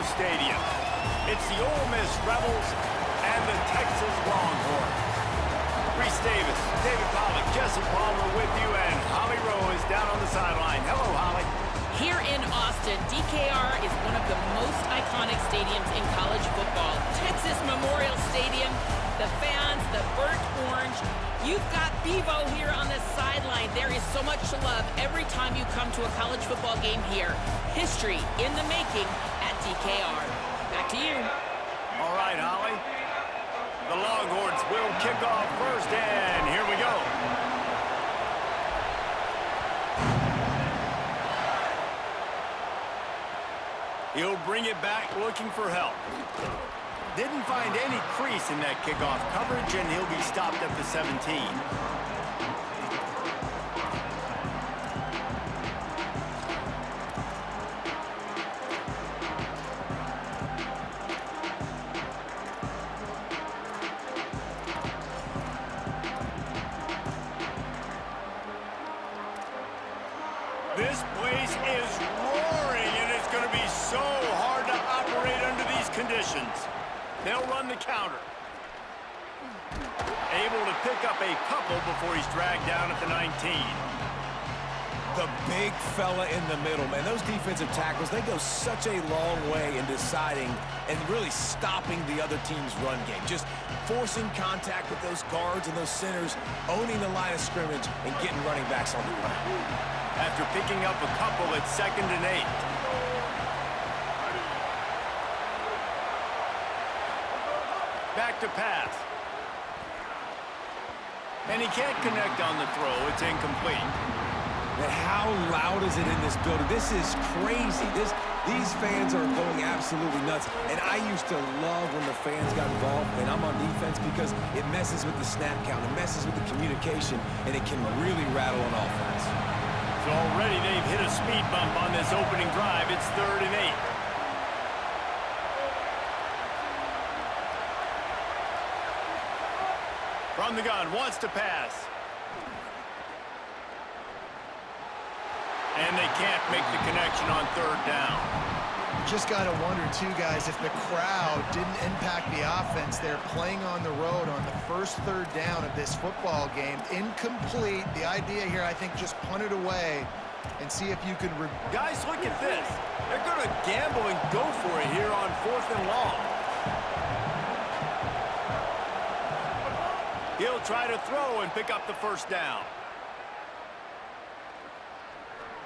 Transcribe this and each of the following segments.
Stadium. It's the Ole Miss Rebels and the Texas Longhorns. Reese Davis, David Pollack, Jesse Palmer with you, and Holly Rowe is down on the sideline. Hello, Holly. Here in Austin, DKR is one of the most iconic stadiums in college football. Texas Memorial Stadium, the fans, the burnt orange. You've got Bevo here on the sideline. There is so much to love every time you come to a college football game here. History in the making at DKR. Back to you. All right, Holly. The Longhorns will kick off first, and here we go. He'll bring it back looking for help. Didn't find any crease in that kickoff coverage, and he'll be stopped at the 17. This place is roaring, and it's going to be so hard to operate under these conditions. They'll run the counter. Able to pick up a couple before he's dragged down at the 19. The big fella in the middle, man. Those defensive tackles, they go such a long way in deciding and really stopping the other team's run game. Just forcing contact with those guards and those centers, owning the line of scrimmage, and getting running backs on the ground. After picking up a couple at 2nd and 8. Back to pass. And he can't connect on the throw. It's incomplete. And how loud is it in this building? This is crazy. These fans are going absolutely nuts. And I used to love when the fans got involved, and I'm on defense, because it messes with the snap count. It messes with the communication, and it can really rattle an offense. So already they've hit a speed bump on this opening drive. It's 3rd and 8. From the gun, wants to pass. And they can't make the connection on 3rd down. Just got to wonder, too, guys, if the crowd didn't impact the offense. They're playing on the road on the first 3rd down of this football game. Incomplete. The idea here, I think, just punt it away and see if you can... Guys, look at this. They're going to gamble and go for it here on 4th and long. He'll try to throw and pick up the 1st down.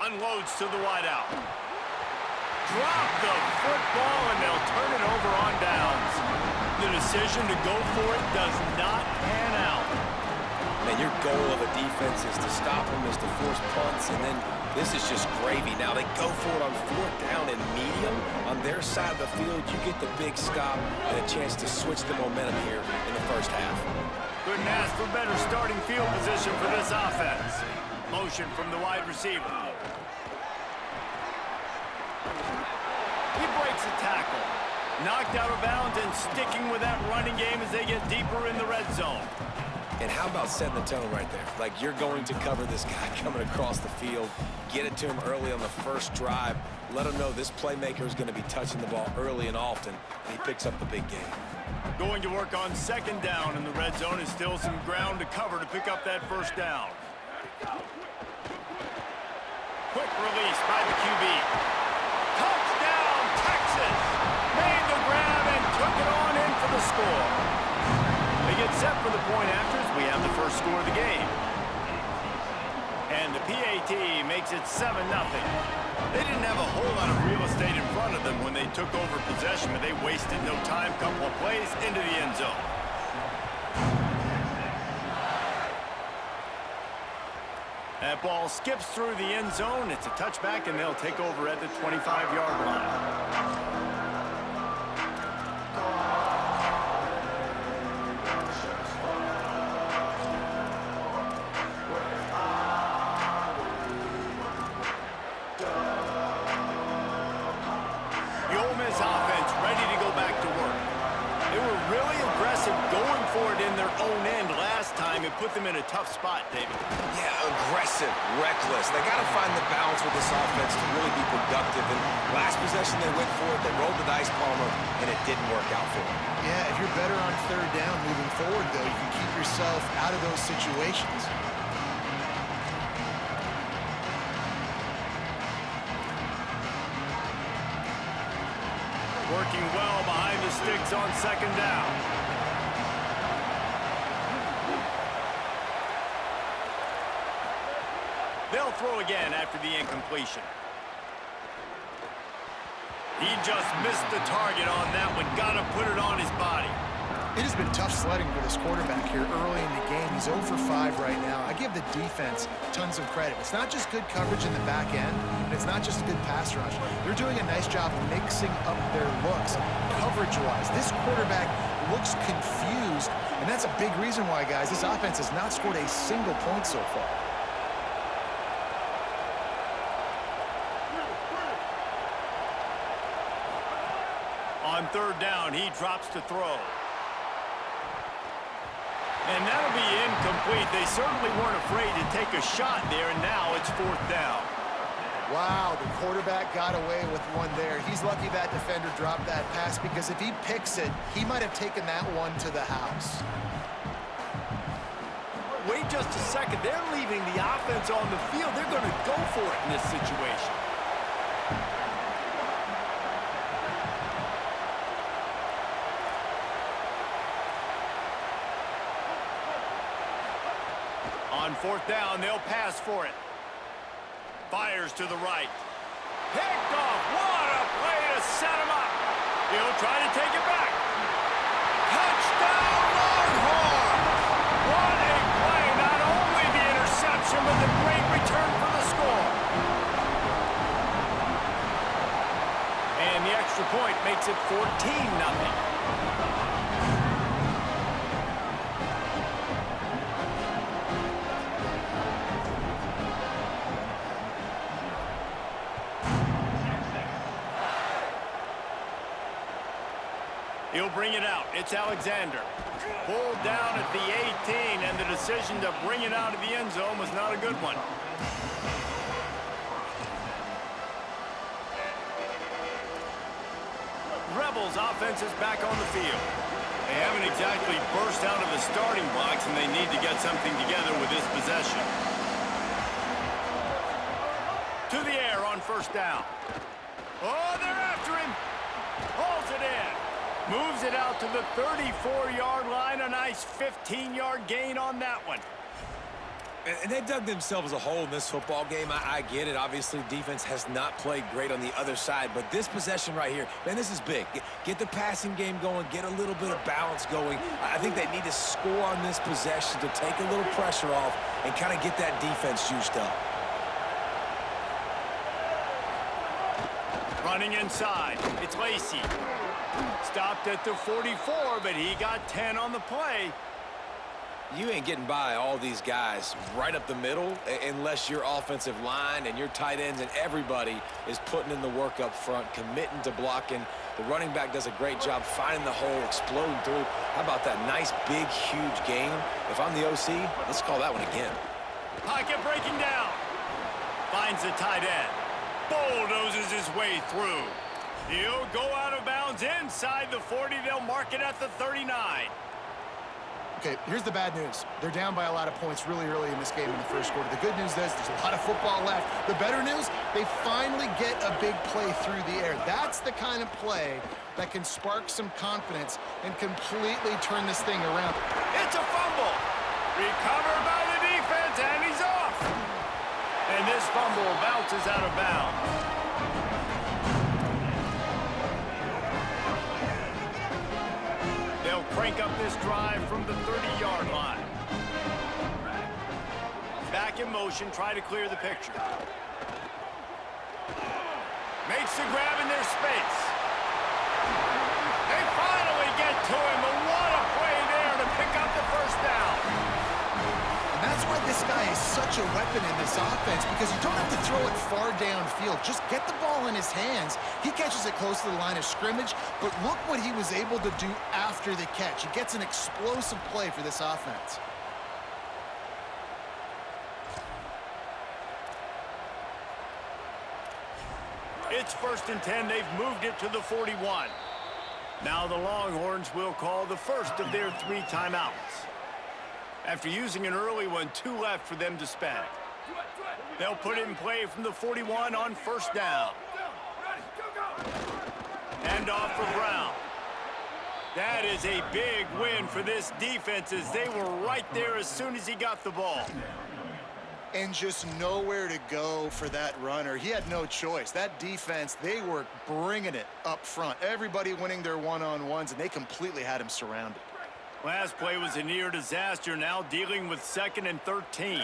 Unloads to the wideout. Drop the football, and they'll turn it over on downs. The decision to go for it does not pan out. Man, your goal of a defense is to stop them, is to force punts, and then this is just gravy. Now they go for it on 4th down and medium. On their side of the field, you get the big stop and a chance to switch the momentum here in the first half. Couldn't ask for better starting field position for this offense. Motion from the wide receiver. He breaks a tackle. Knocked out of bounds and sticking with that running game as they get deeper in the red zone. And how about setting the tone right there? Like, you're going to cover this guy coming across the field, get it to him early on the first drive, let him know this playmaker is going to be touching the ball early and often, and he picks up the big game. Going to work on 2nd down in the red zone. Is still some ground to cover to pick up that 1st down. Quick release by the QB. Touchdown, Texas! Made the grab and took it on in for the score. They get set for the point afters. We have the first score of the game. And the PAT makes it 7-0. They didn't have a whole lot of real estate in front of them when they took over possession, but they wasted no time. Couple of plays into the end zone. That ball skips through the end zone. It's a touchback, and they'll take over at the 25-yard line. The Ole Miss offense ready to go back to work. They were really aggressive going for it in their own end last time. It put them in a tough spot, David. Yeah, aggressive, reckless. They got to find the balance with this offense to really be productive. And last possession, they went for it. They rolled the dice, Palmer, and it didn't work out for them. Yeah, if you're better on third down moving forward, though, you can keep yourself out of those situations. Working well behind the sticks on second down. They'll throw again after the incompletion. He just missed the target on that one. Got to put it on his body. It has been tough sledding for this quarterback here early in the game. He's 0 for 5 right now. I give the defense tons of credit. It's not just good coverage in the back end, and it's not just a good pass rush. They're doing a nice job mixing up their looks coverage-wise. This quarterback looks confused, and that's a big reason why, guys, this offense has not scored a single point so far. On third down, he drops to throw. And that'll be incomplete. They certainly weren't afraid to take a shot there, and now it's fourth down. Wow, the quarterback got away with one there. He's lucky that defender dropped that pass, because if he picks it, he might have taken that one to the house. Wait just a second. They're leaving the offense on the field. They're going to go for it in this situation. On fourth down, they'll pass for it. Fires to the right. Picked off. What a play to set him up. He'll try to take it back. Touchdown, Longhorns! What a play. Not only the interception, but the great return for the score. And the extra point makes it 14-0. He'll bring it out. It's Alexander. Pulled down at the 18, and the decision to bring it out of the end zone was not a good one. Rebels offense is back on the field. They haven't exactly burst out of the starting blocks, and they need to get something together with this possession. To the air on first down. Oh, they're after him. Hauls it in. Moves it out to the 34-yard line. A nice 15-yard gain on that one. And they dug themselves a hole in this football game. I get it. Obviously, defense has not played great on the other side. But this possession right here, man, this is big. Get the passing game going. Get a little bit of balance going. I think they need to score on this possession to take a little pressure off and kind of get that defense juiced up. Running inside. It's Lacey. Stopped at the 44, but he got 10 on the play. You ain't getting by all these guys right up the middle unless your offensive line and your tight ends and everybody is putting in the work up front, committing to blocking. The running back does a great job finding the hole, exploding through. How about that nice, big, huge gain? If I'm the OC, let's call that one again. Pocket breaking down. Finds the tight end. Bulldozes his way through. He'll go out of bounds inside the 40. They'll mark it at the 39. Okay, here's the bad news. They're down by a lot of points really early in this game in the first quarter. The good news is there's a lot of football left. The better news, they finally get a big play through the air. That's the kind of play that can spark some confidence and completely turn this thing around. It's a fumble. Recovered by the defense, and he's off. And this fumble bounces out of bounds. They'll crank up this drive from the 30-yard line. Back in motion, try to clear the picture. Makes the grab in their space. They finally get to him, and what a play there to pick up the first down. And that's why this guy is such a weapon in this offense because you don't have to throw it far downfield. Just get the ball in his hands. He catches it close to the line of scrimmage, but look what he was able to do after the catch. He gets an explosive play for this offense. It's 1st and 10. They've moved it to the 41. Now the Longhorns will call the first of their 3 timeouts. After using an early one, 2 left for them to spend. They'll put it in play from the 41 on 1st down. Hand off for Brown. That is a big win for this defense as they were right there as soon as he got the ball. And just nowhere to go for that runner. He had no choice. That defense, they were bringing it up front. Everybody winning their one-on-ones, and they completely had him surrounded. Last play was a near disaster, now dealing with 2nd and 13.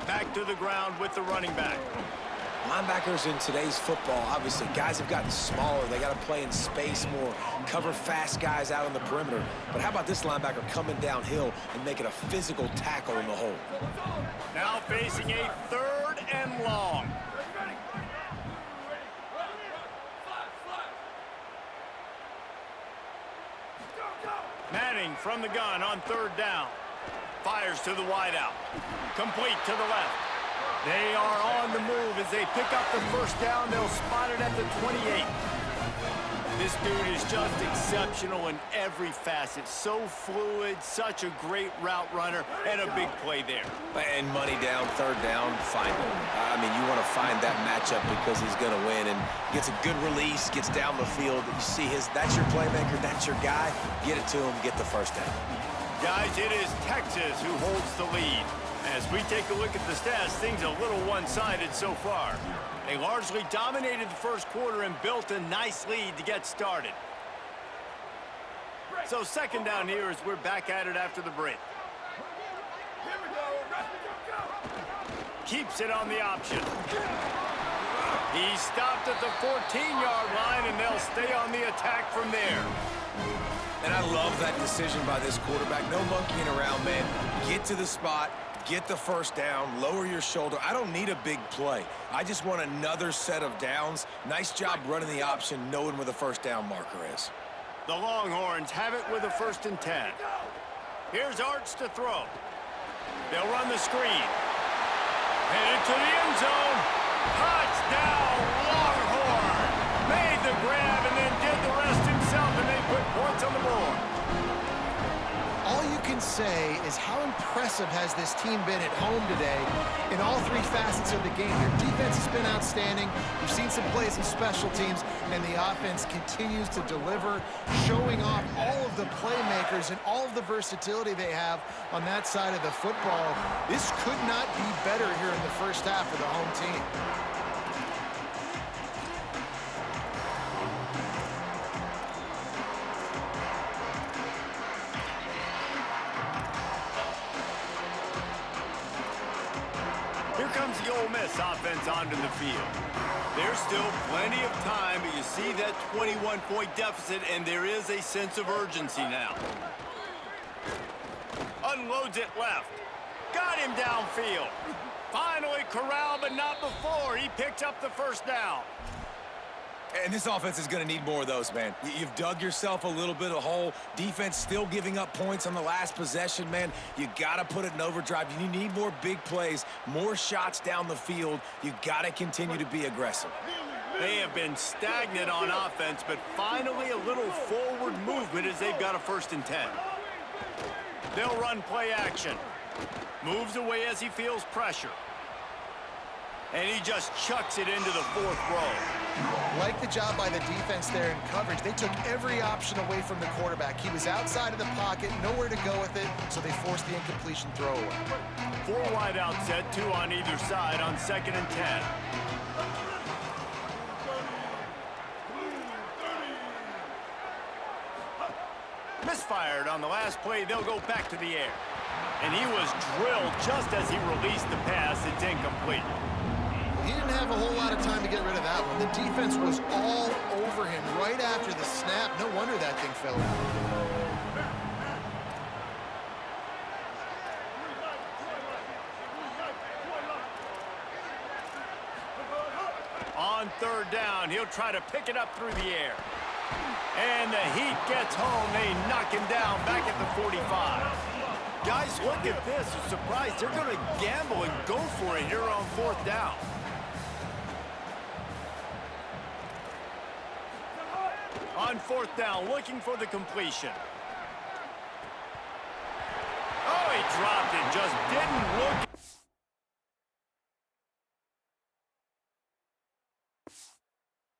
Back to the ground with the running back. Linebackers in today's football, obviously, guys have gotten smaller. They got to play in space more, cover fast guys out on the perimeter. But how about this linebacker coming downhill and making a physical tackle in the hole? Now facing a 3rd and long. Manning from the gun on 3rd down. Fires to the wideout. Complete to the left. They are on the move as they pick up the 1st down. They'll spot it at the 28. This dude is just exceptional in every facet. So fluid, such a great route runner, and a big play there. And money down, 3rd down, find him. I mean, you want to find that matchup because he's going to win and gets a good release, gets down the field. You see that's your playmaker, that's your guy. Get it to him, get the 1st down. Guys, it is Texas who holds the lead. As we take a look at the stats, things a little one-sided so far. They largely dominated the 1st quarter and built a nice lead to get started. So 2nd down here as we're back at it after the break. Keeps it on the option. He stopped at the 14-yard line, and they'll stay on the attack from there. And I love that decision by this quarterback. No monkeying around, man. Get to the spot. Get the 1st down, lower your shoulder. I don't need a big play. I just want another set of downs. Nice job running the option, knowing where the 1st down marker is. The Longhorns have it with a 1st and 10. Here's Arts to throw. They'll run the screen. Headed to the end zone. Touchdown, Longhorn. Made the grab and then did the rest himself, and they put points on the board. All you can say is how impressive has this team been at home today in all 3 facets of the game. Their defense has been outstanding. We've seen some plays in special teams, and the offense continues to deliver, showing off all of the playmakers and all of the versatility they have on that side of the football. This could not be better here in the 1st half for the home team. Comes the Ole Miss offense onto the field. There's still plenty of time, but you see that 21-point deficit, and there is a sense of urgency now. Unloads it left. Got him downfield. Finally corralled, but not before. He picks up the 1st down. And this offense is going to need more of those, man. You've dug yourself a little bit of hole. Defense still giving up points on the last possession, man. You got to put it in overdrive. You need more big plays, more shots down the field. You got to continue to be aggressive. They have been stagnant on offense, but finally a little forward movement as they've got a 1st and 10. They'll run play action. Moves away as he feels pressure. And he just chucks it into the 4th row. Like the job by the defense there in coverage. They took every option away from the quarterback. He was outside of the pocket, nowhere to go with it, so they forced the incompletion throwaway. 4 wide out set, 2 on either side on 2nd and 10. Misfired on the last play. They'll go back to the air. And he was drilled just as he released the pass. It's incomplete. He didn't have a whole lot of time to get rid of that one. The defense was all over him right after the snap. No wonder that thing fell out. On third down, he'll try to pick it up through the air. And the Heat gets home. They knock him down back at the 45. Guys, look at this. I'm surprised they're going to gamble and go for it here on fourth down. On fourth down, looking for the completion. Oh, he dropped it. Just didn't look.